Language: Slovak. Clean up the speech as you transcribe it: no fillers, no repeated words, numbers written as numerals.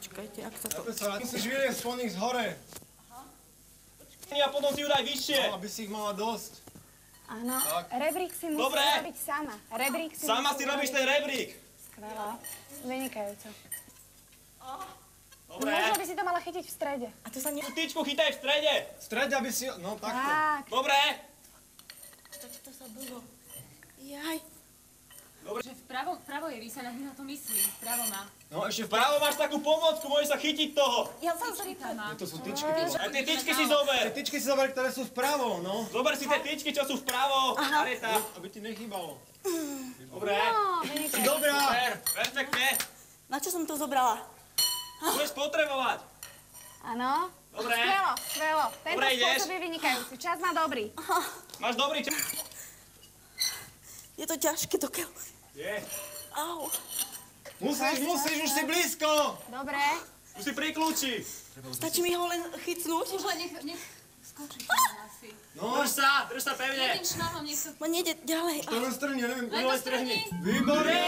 Počkajte, ak sa to... Musíš vyliesť po nich z hore. A potom si ju daj vyššie. No, aby si ich mala dosť. Áno, rebrík si musíš Dobre. robiť sama. Rebrík si Sama musíš si robíš robiť. ten rebrík. Skvelé. Vynikajúco. Dobre. Možno by si to mala chytiť v strede. A to sa ne... Tú tyčku chytaj v strede. Stred, aby si... No, takto. Tak. Dobre. To sa blbo. Jaj. Že vpravo je vysená, na to myslí. Vpravo má. No ešte vpravo máš takú pomôcku, môžeš sa chytiť toho. Ja som sa Tam má. To sú tyčky. A tie tyčky si zober. Tie tyčky si zober, ktoré sú vpravo, no. Zober si tie tyčky, čo sú vpravo. Areta. Aby ti nechýbalo. Dobre. No, vynikajúco. Dobrá. Super, perfektne. Na čo som to zobrala? Budeš potrebovať. Áno. Dobre. Skvelo. Tento Dobre, ideš. spôsob je vynikajúci. Čas má dobrý. Máš dobrý čas. Je to ťažké, dokiaľ... Je. Au. Musíš, už si blízko. Dobre. Už si pri kľúči. Stačí mi ho len chycnúť? Už len nech skočí tam asi. No, Drž sa pevne. Jedným šnáhom nech sa... Ma nejde ďalej. to len strhni, neviem. Len to strhni. Výborne.